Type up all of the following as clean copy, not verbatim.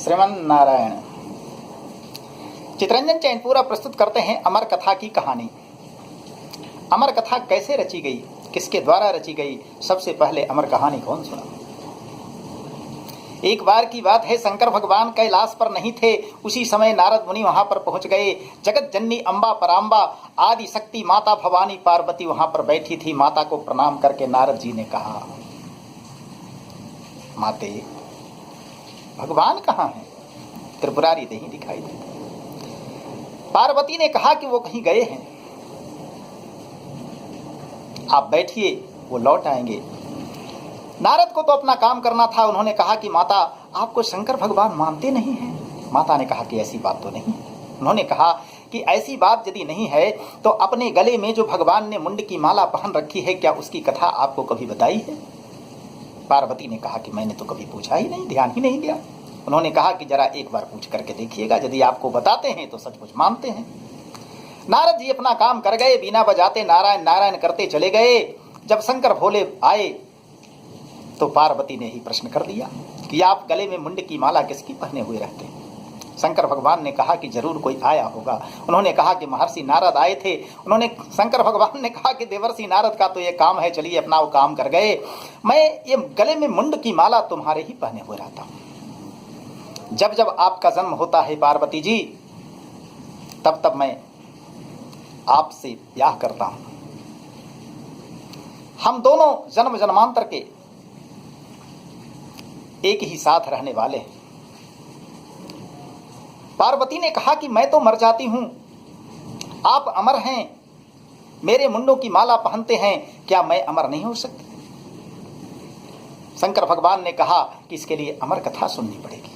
श्रीमन नारायण। चित्रंजन चैनपुरा प्रस्तुत करते हैं अमर कथा की कहानी। अमर कथा कैसे रची गई, किसके द्वारा रची गई? सबसे पहले अमर कहानी कौन सुना? एक बार की बात है, शंकर भगवान कैलाश पर नहीं थे। उसी समय नारद मुनि वहां पर पहुंच गए। जगत जननी अम्बा पराम्बा आदि शक्ति माता भवानी पार्वती वहां पर बैठी थी। माता को प्रणाम करके नारद जी ने कहा, माते भगवान कहाँ हैं? त्रिपुरारी नहीं दिखाई देते। पार्वती ने कहा कि वो कहीं गए हैं, आप बैठिए, वो लौट आएंगे। नारद को तो अपना काम करना था। उन्होंने कहा कि माता, आपको शंकर भगवान मानते नहीं हैं? माता ने कहा कि ऐसी बात तो नहीं। उन्होंने कहा कि ऐसी बात यदि नहीं है तो अपने गले में जो भगवान ने मुंड की माला पहन रखी है, क्या उसकी कथा आपको कभी बताई है? पार्वती ने कहा कि मैंने तो कभी पूछा ही नहीं, ध्यान ही नहीं दिया। उन्होंने कहा कि जरा एक बार पूछ करके देखिएगा, यदि आपको बताते हैं तो सचमुच मानते हैं। नारद जी अपना काम कर गए, बीना बजाते नारायण नारायण करते चले गए। जब शंकर भोले आए तो पार्वती ने ही प्रश्न कर दिया कि आप गले में मुंड की माला किसकी पहने हुए रहते हैं? शंकर भगवान ने कहा कि जरूर कोई आया होगा। उन्होंने कहा कि महर्षि नारद आए थे। शंकर भगवान ने कहा कि देवर्षि नारद का तो ये काम है, चलिए अपना वो काम कर गए। मैं ये गले में मुंड की माला तुम्हारे ही पहने हुए रहता हूं। जब जब आपका जन्म होता है पार्वती जी, तब तब मैं आपसे ब्याह करता हूं। हम दोनों जन्म जन्मांतर के एक ही साथ रहने वाले हैं। पार्वती ने कहा कि मैं तो मर जाती हूं, आप अमर हैं, मेरे मुंडों की माला पहनते हैं, क्या मैं अमर नहीं हो सकती? शंकर भगवान ने कहा कि इसके लिए अमर कथा सुननी पड़ेगी।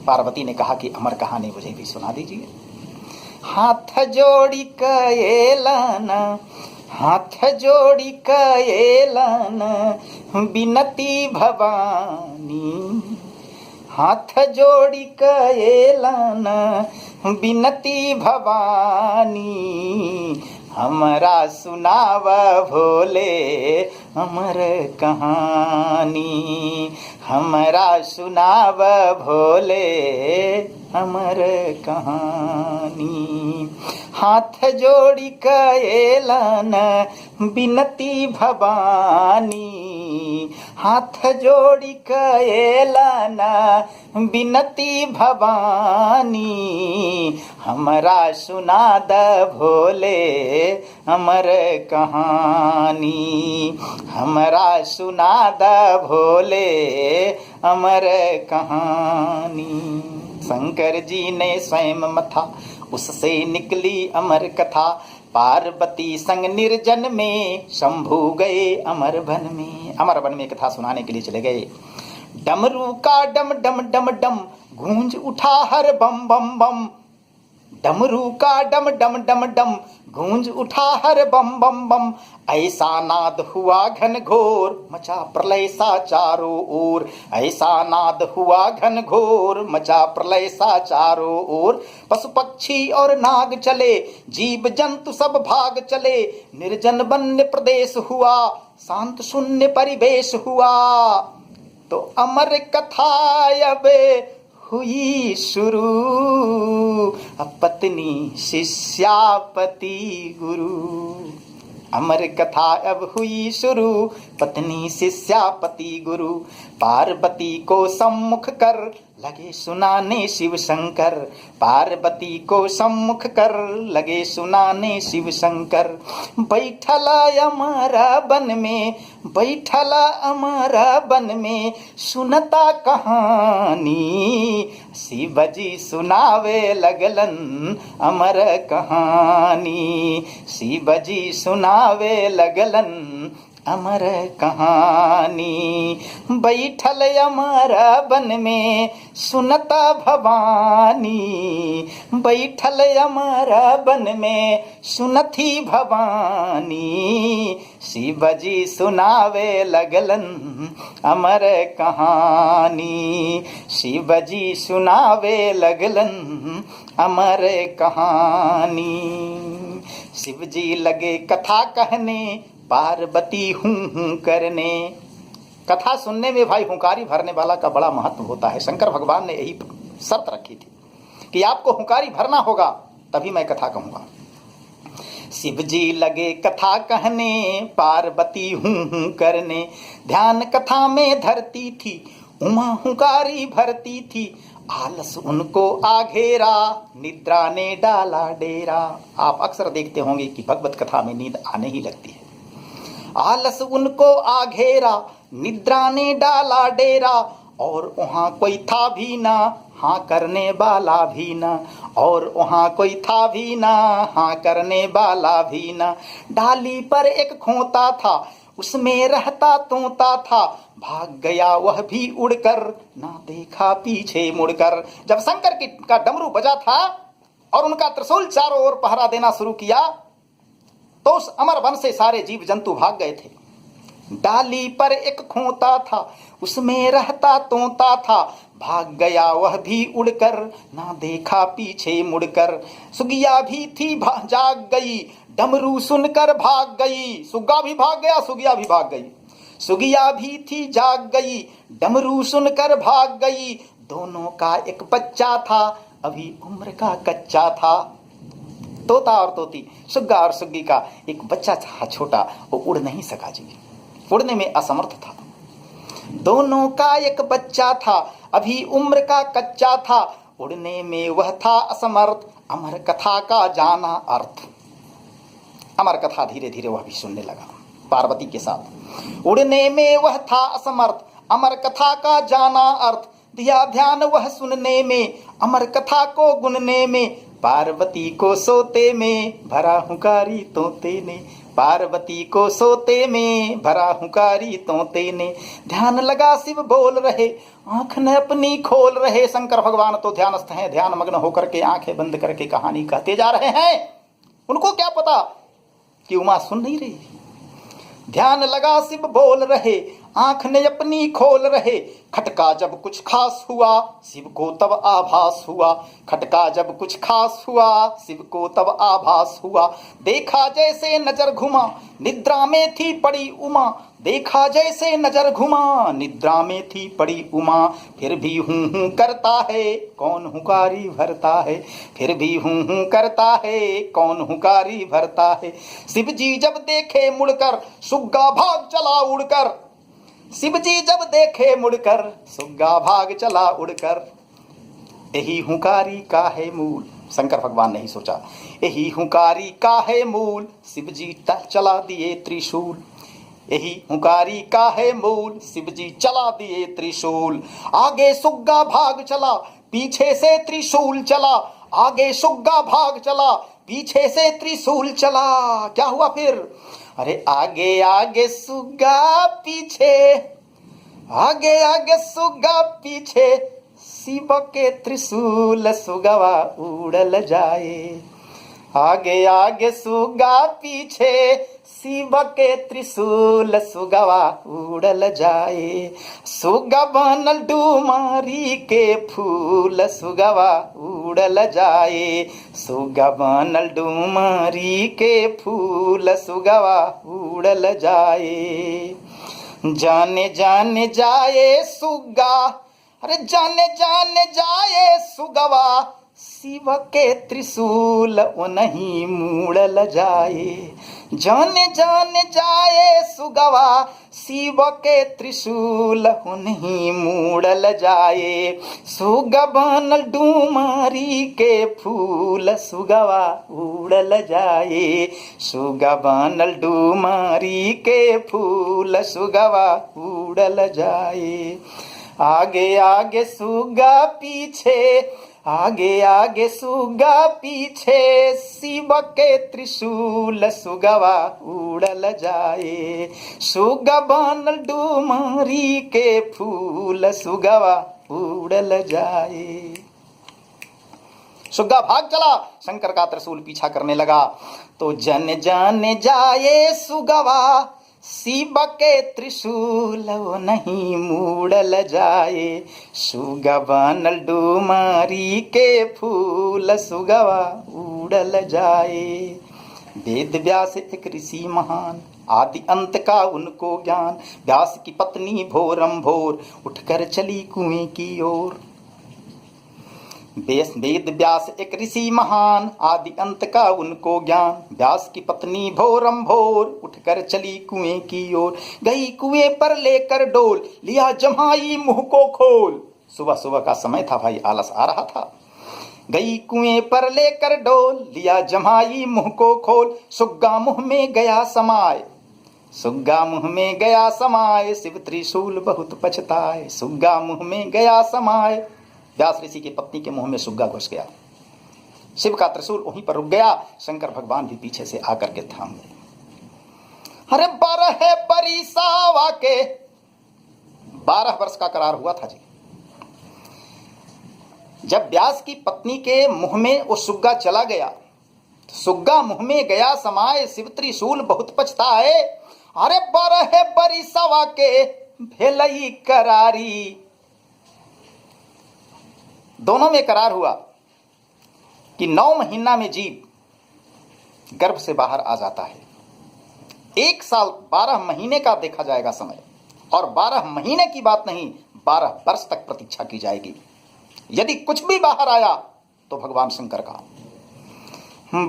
पार्वती ने कहा कि अमर कहानी मुझे भी सुना दीजिए। हाथ जोड़ी कएलन, हाथ जोड़ी कएलन बिनती भवानी, हाथ जोड़ी कएलन बिनती भवानी, हमरा सुनाव भोले अमर कहानी, हमरा सुनाव भोले अमर कहानी। हाथ जोड़ी कएलन बिनती भवानी, हाथ जोड़ी कएलन बिनती भवानी, हमरा सुना द भोले अमर कहानी, हमरा सुना द भोले अमर कहानी। शंकर जी ने स्वयं मथा, उससे निकली अमर कथा। पार्वती संग निर्जन में शंभू गए अमर वन में। अमर वन में कथा सुनाने के लिए चले गए। डमरू का डम डम डम डम गूंज उठा हर बम बम बम, डमरू का डम डम डम डम गूंज उठा हर बम बम बम। ऐसा नाद हुआ घन घोर, मचा प्रलय सा चारों ओर। ऐसा नाद हुआ घन घोर, मचा प्रलय सा चारों ओर। पशु पक्षी और नाग चले, जीव जंतु सब भाग चले। निर्जन वन्य प्रदेश हुआ, शांत शून्य परिवेश हुआ। तो अमर कथा अब हुई शुरू, पत्नी शिष्यापति गुरु। अमर कथा अब हुई शुरू, पत्नी शिष्यापति गुरु। पार्वती को सम्मुख कर लगे सुनाने शिव शंकर, पार्वती को सम्मुख कर लगे सुनाने शिव शंकर। बैठला अमरा वन में, बैठला अमरा वन में सुनता कहानी। शिव जी सुनावे लगलन अमर कहानी, शिव जी सुनावे लगलन अमर कहानी। बैठल अमर वन में सुनता भवानी, बैठल अमर वन में सुनथी भवानी। शिव जी सुनावे लगलन अमर कहानी, शिव जी सुनावे लगलन अमर कहानी। शिव जी लगे कथा कहने, पार्वती हूँ करने। कथा सुनने में भाई हुंकारी भरने वाला का बड़ा महत्व होता है। शंकर भगवान ने यही शर्त रखी थी कि आपको हुंकारी भरना होगा तभी मैं कथा कहूंगा। शिव जी लगे कथा कहने, पार्वती हूं करने, ध्यान कथा में धरती थी, उमा हुंकारी भरती थी, आलस उनको आघेरा, निद्रा ने डाला डेरा। आप अक्सर देखते होंगे कि भगवत कथा में नींद आने ही लगती है। आलस उनको आघेरा, निद्रा ने डाला डेरा, और वहां कोई था भी ना, हाँ करने वाला भी ना, और वहां कोई था भी ना, हाँ करने वाला भी ना। डाली पर एक खोता था, उसमें रहता तोता था, भाग गया वह भी उड़कर, ना देखा पीछे मुड़कर। जब शंकर का डमरू बजा था और उनका त्रिशूल चारों ओर पहरा देना शुरू किया तो उस अमर वन से सारे जीव जंतु भाग गए थे। डाली पर एक खोता था, उसमें रहता तोता था, भाग गया वह भी उड़कर, ना देखा पीछे मुड़कर। सुगिया भी थी जाग गई, डमरू सुनकर भाग गई। सुग्गा भी भाग गया, सुगिया भी भाग गई। सुगिया भी थी जाग गई, डमरू सुनकर भाग गई। दोनों का एक बच्चा था, अभी उम्र का कच्चा था। तोता और तोती, सुग्गा और सुग्गी का एक बच्चा था छोटा, वो उड़ नहीं सका जी, उड़ने में असमर्थ था। दोनों का एक बच्चा था, अभी उम्र का कच्चा था, उड़ने में वह था असमर्थ। अमर कथा का जाना अर्थ। अमर कथा धीरे धीरे वह भी सुनने लगा पार्वती के साथ। उड़ने में वह था असमर्थ, अमर कथा का जाना अर्थ। दिया ध्यान वह सुनने में, अमर कथा को गुनने में। पार्वती को सोते में भरा हुंकारी तोते ने, पार्वती को सोते में भरा हुंकारी तोते ने। ध्यान लगा शिव बोल रहे, आंख न अपनी खोल रहे। शंकर भगवान तो ध्यानस्थ हैं, ध्यान मग्न होकर के आंखें बंद करके कहानी कहते जा रहे हैं। उनको क्या पता कि उमा सुन नहीं रही। ध्यान लगा शिव बोल रहे, आंख ने अपनी खोल रहे। खटका जब कुछ खास हुआ, शिव को तब आभास हुआ। खटका जब कुछ खास हुआ, शिव को तब आभास हुआ। देखा जैसे नजर घुमा, निद्रा में थी पड़ी उमा। देखा जैसे नजर घुमा, निद्रा में थी पड़ी उमा। फिर भी हूं हूं करता है, कौन हुंकारी भरता है। फिर भी हूं हूं करता है, कौन हुंकारी भरता है। शिव जी जब देखे मुड़कर, सुग्गा भाग चला उड़कर। शिव जी जब देखे मुड़कर, सुग्गा भाग चला उड़कर। यही हुंकारी का है मूल। शंकर भगवान ने ही सोचा, यही हुंकारी का है मूल। शिव जी चला दिए त्रिशूल। यही हुंकारी का है मूल, शिव जी चला दिए त्रिशूल। आगे सुग्गा भाग चला, पीछे से त्रिशूल चला। आगे सुग्गा भाग चला, पीछे से त्रिशूल चला। क्या हुआ फिर? अरे आगे आगे सुग्गा पीछे, आगे आगे सुग्गा पीछे, शिव के त्रिशूल सुगवा उड़ल जाए। आगे आगे सुग्गा पीछे, शिव के त्रिशूल सुगवा उड़ल जाए। सुगा बनल डुमारी के फूल सुगवा उड़ल जाए। सुगा बनल डुमारी के फूल सुगवा उड़ल जाए। जाने जाने जाए सुगा, अरे जाने जाने जाए सुगवा, शिव के त्रिशूल उन्हीं मुड़ल जाए। जाने जाने जाए सुगवा, शिव के त्रिशूल उन्हीं मुड़ल जाए। सुगा बनल डुमारी के फूल सुगवा उड़ल जाए। सुगा बनल डुमारी के फूल सुगवा उड़ल जाए। आगे आगे सुगा पीछे, आगे आगे सुगा पीछे, शिव के त्रिशूल सुगवा उड़ल जाए। सुगा बनल डुमारी के फूल सुगवा उड़ल जाए। सुग्गा भाग चला, शंकर का त्रिशूल पीछा करने लगा। तो जन जाने जाए सुगवा, शिव के त्रिशूल नहीं मुड़ल जाए। सुगा बनल डुमारी के फूल सुगवा उड़ल जाए। वेद व्यास एक ऋषि महान, आदि अंत का उनको ज्ञान। व्यास की पत्नी भोरम भोर उठकर चली कुएं की ओर। वेद व्यास एक ऋषि महान, आदि अंत का उनको ज्ञान। व्यास की पत्नी भोरम भोर उठकर चली कुएं की ओर। गई कुएं पर लेकर डोल, लिया जम्हाई मुंह को खोल। सुबह सुबह का समय था भाई, आलस आ रहा था। गई कुएं पर लेकर डोल, लिया जम्हाई मुंह को खोल। सुग्गा मुंह में गया समाए, सुग्गा मुंह में गया समाए। शिव त्रिशूल बहुत पछताए, सुग्गा मुंह में गया समाए। व्यास ऋषि की पत्नी के मुंह में सुग्गा घुस गया, शिव का त्रिशूल वहीं पर रुक गया। शंकर भगवान भी पीछे से आकर के थाम गए। अरे 12 बरिसावा के, 12 वर्ष का करार हुआ था जी। जब व्यास की पत्नी के मुंह में वो सुग्गा चला गया, सुग्गा मुंह में गया समाए। शिव त्रिशूल बहुत पछताए। अरे 12 बरिसावा के भेलई करारी। दोनों में करार हुआ कि 9 महीना में जीव गर्भ से बाहर आ जाता है। 1 साल 12 महीने का देखा जाएगा समय, और 12 महीने की बात नहीं, 12 वर्ष तक प्रतीक्षा की जाएगी। यदि कुछ भी बाहर आया तो भगवान शंकर का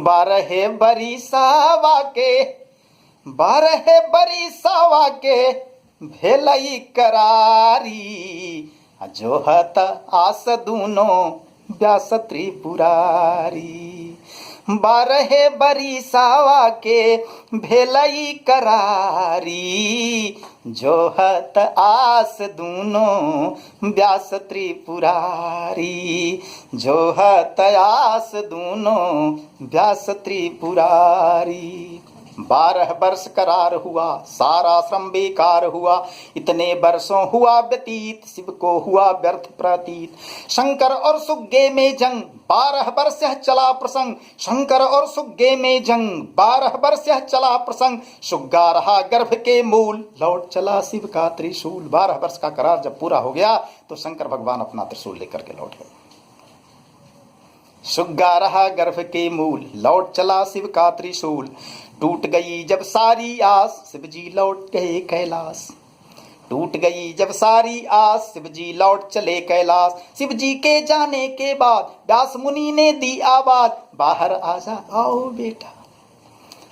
12 बरिसावा के, 12 बरिसावा के भेलई करारी। जोहत आस दूनो व्यास त्रिपुरारी। 12 बरिसावा के भेलई करारी। जोहत आस दूनो व्यास त्रिपुरारी। जोहत आस दूनो व्यास त्रिपुरारी। 12 वर्ष करार हुआ, सारा श्रम बेकार हुआ। इतने वर्षों हुआ व्यतीत, शिव को हुआ व्यर्थ प्रतीत। शंकर और सुग्गे में जंग, 12 वर्ष चला प्रसंग। शंकर और सुग्गे में जंग, 12 वर्ष चला प्रसंग। सुग्गा रहा गर्भ के मूल, लौट चला शिव का त्रिशूल। 12 वर्ष का करार जब पूरा हो गया तो शंकर भगवान अपना त्रिशूल लेकर के लौट गए। सुग्गा रहा गर्भ के मूल, लौट चला शिव का त्रिशूल। टूट गई जब सारी आस, शिव जी लौट गए कैलाश। टूट गई जब सारी आस, शिव जी लौट चले कैलाश। शिव जी के जाने के बाद व्यास मुनि ने दी आवाज, बाहर आ जाओ बेटा,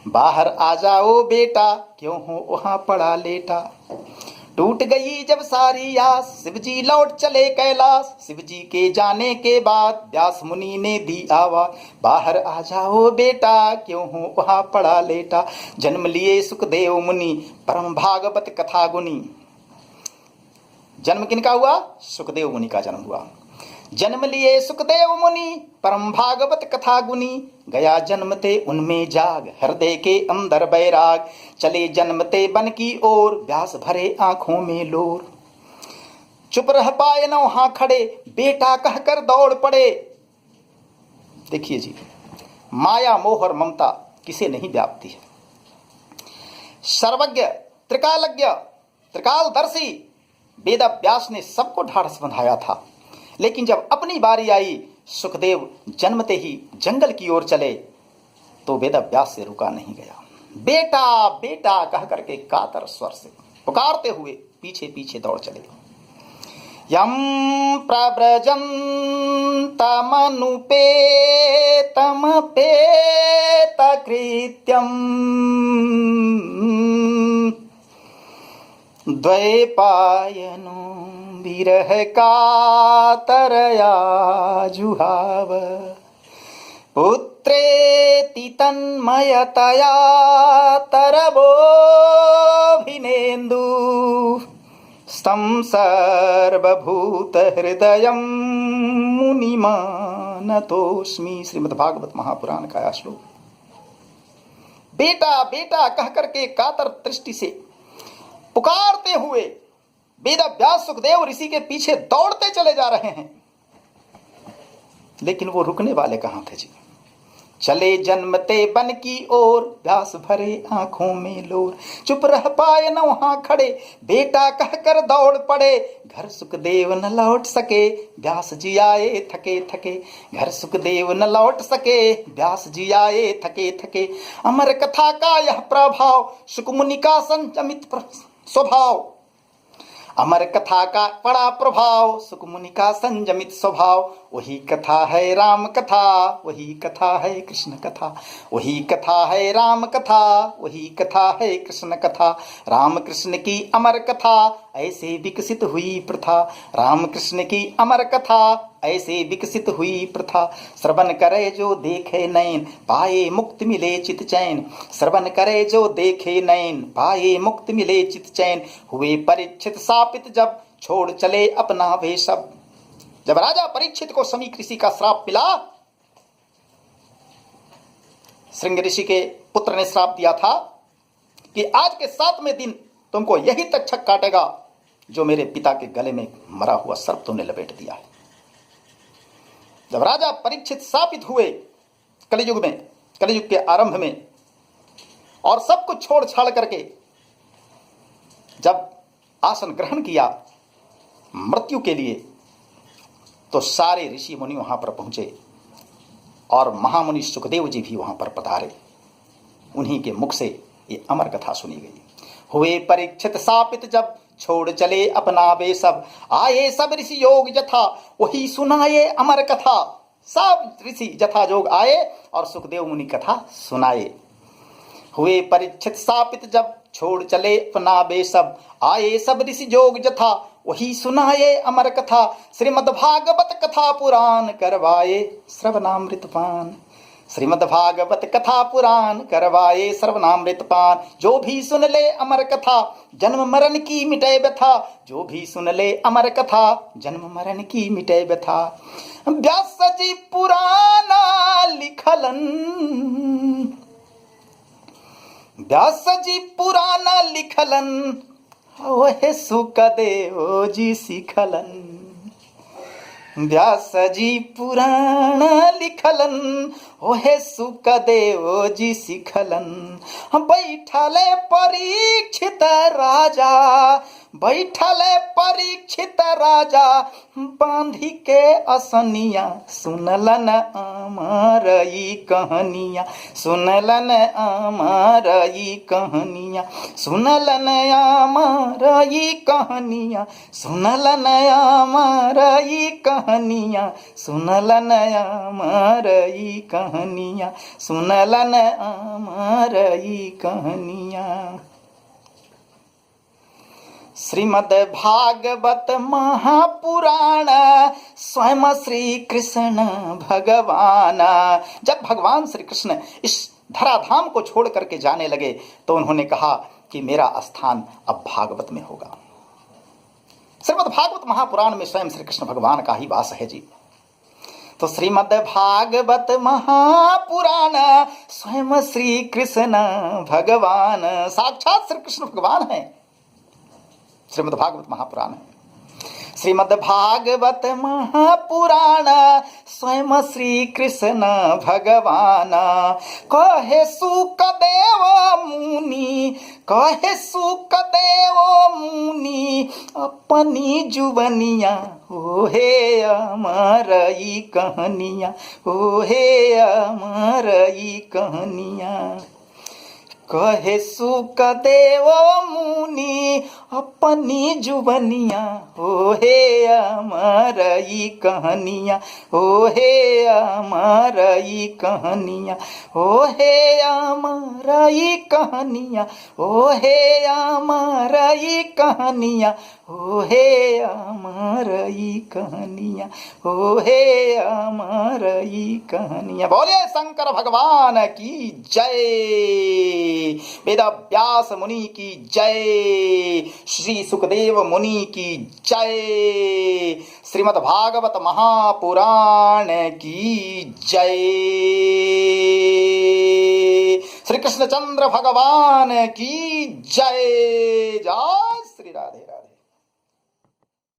बाहर आ जाओ बेटा, क्यों हो वहां पड़ा लेटा। टूट गई जब सारी आस, शिव जी लौट चले कैलाश। शिव जी के जाने के बाद व्यास मुनि ने दी आवाज, बाहर आ जाओ बेटा, क्यों हो वहां पड़ा लेटा। जन्म लिए सुखदेव मुनि, परम भागवत कथा गुनी। जन्म किनका हुआ? सुखदेव मुनि का जन्म हुआ। जन्म लिए सुखदेव मुनि, परम भागवत कथा गुनी। गया जन्मते उनमें जाग, हृदय के अंदर बैराग। चले जन्मते बन की ओर, व्यास भरे आंखों में लोर। चुप रह पाए न वहां खड़े, बेटा कहकर दौड़ पड़े। देखिए जी, माया मोह और ममता किसे नहीं व्यापती है। सर्वज्ञ, त्रिकालज्ञ, त्रिकालदर्शी वेद व्यास ने सबको ढाढ़स बंधाया था। लेकिन जब अपनी बारी आई, सुखदेव जन्मते ही जंगल की ओर चले तो वेद व्यास से रुका नहीं गया। बेटा बेटा कह करके कातर स्वर से पुकारते हुए पीछे पीछे दौड़ चले। यम प्रव्रजन्तमनुपेतमपेत कृत्यम् द्वैपायनो विरह कातरया जुहाव। पुत्रेति तन्मयतया तरवोऽभिनेन्दु स्तं सर्वभूतहृदयं मुनिमानतोऽस्मि। श्रीमद्भागवत महापुराण का यह श्लोक। बेटा बेटा कह करके कातर दृष्टि से पुकारते हुए वेद व्यास सुखदेव ऋषि के पीछे दौड़ते चले जा रहे हैं। लेकिन वो रुकने वाले कहां थे जी। चले जन्मते बन की ओर, व्यास भरे आंखों में लोर। चुप रह पाए न वहां खड़े, बेटा कहकर दौड़ पड़े। घर सुखदेव न लौट सके, व्यास जी आए थके थके। घर सुखदेव न लौट सके, व्यास जी आए थके थके। अमर कथा का यह प्रभाव, शुक मुनि का संयमित स्वभाव। अमर कथा का बड़ा प्रभाव, सुक मुनि का संयमित स्वभाव। वही कथा है राम कथा, वही कथा है कृष्ण कथा। वही कथा है राम कथा, वही कथा है कृष्ण कथा। राम कृष्ण की अमर कथा, ऐसे विकसित हुई प्रथा। राम कृष्ण की अमर कथा, ऐसे विकसित हुई प्रथा। श्रवण करे जो देखे नैन, पाए मुक्त मिले चित चैन। श्रवण करे जो देखे नैन, पाए मुक्त मिले चित चैन। हुए परीक्षित शापित जब, छोड़ चले अपना वे सब। जब राजा परीक्षित को शमी ऋषि का श्राप मिला, श्रृंग ऋषि के पुत्र ने श्राप दिया था कि आज के 7वें दिन तुमको यही तक्षक काटेगा जो मेरे पिता के गले में मरा हुआ सर्प तुमने लपेट दिया है। जब राजा परीक्षित शापित हुए कलियुग में, कलियुग के आरंभ में, और सब कुछ छोड़ छाड़ करके जब आसन ग्रहण किया मृत्यु के लिए, तो सारे ऋषि मुनि वहां पर पहुंचे और महामुनि सुखदेव जी भी वहां पर पधारे। उन्हीं के मुख से ये अमर कथा सुनी गई। हुए परीक्षित शापित जब, छोड़ चले अपना वे सब। आए सब ऋषि योग जथा, वही सुनाए अमर कथा। सब ऋषि जथा जोग आए और सुखदेव मुनि कथा सुनाए। हुए परीक्षित शापित जब, छोड़ चले अपना वे सब। आए सब ऋषि जोग जथा, वही सुनाए अमर कथा। श्रीमद् भागवत कथा पुराण करवाए श्रवणामृत पान। श्रीमद् भागवत कथा पुराण करवाए श्रवणामृत पान। जो भी सुन ले अमर कथा, जन्म मरण की मिटे व्यथा। जो भी सुन ले अमर कथा, जन्म मरण की मिटे व्यथा। व्यास जी पुराना लिखलन, व्यास जी पुराना लिखलन। वह सुखदेव जी सिखलन। व्यास जी पुराण लिखलन, ओहे सुखदेव जी सिखलन। बैठले परीक्षित राजा, बैठले परीक्षित राजा। बांधी के असनिया, सुनलन अमर ई कहानिया। सुनलन अमर ई कहानिया, सुनलन अमर ई कहानिया। सुनलन अमर ई कहानिया, सुनलन अमर ई कहानिया। सुनलन अमर ई कहानिया। श्रीमद् भागवत महापुराण, स्वयं श्री कृष्ण भगवान। जब भगवान श्री कृष्ण इस धराधाम को छोड़ करके जाने लगे तो उन्होंने कहा कि मेरा स्थान अब भागवत में होगा। श्रीमद् भागवत महापुराण में स्वयं श्री कृष्ण भगवान का ही वास है जी। तो श्रीमद् भागवत महापुराण, स्वयं श्री कृष्ण भगवान, साक्षात श्री कृष्ण भगवान है। श्रीमद् भागवत महापुराण है। श्रीमद् भागवत महापुराण, स्वयं श्री कृष्ण भगवान। कहे सुखदेव मुनि, कहे सुखदेव मुनि। अपनी जुबनिया, ओहे अमर ई कहानिया। ओहे अमर ई कहानिया। कहे सुखदेव मुनि, अपनी जुबनिया। ओहे अमर ई कहानिया। ओहे अमर ई कहानिया। ओहे अमर ई कहानिया। ओहे अमर ई कहानिया। ओहे अमर ई कहानिया। ओहे अमर ई कहानिया। बोले शंकर भगवान की जय। वेद व्यास मुनि की जय। श्री सुखदेव मुनि की जय। श्रीमद् भागवत महापुराण की जय। श्री कृष्णचंद्र भगवान की जय। जय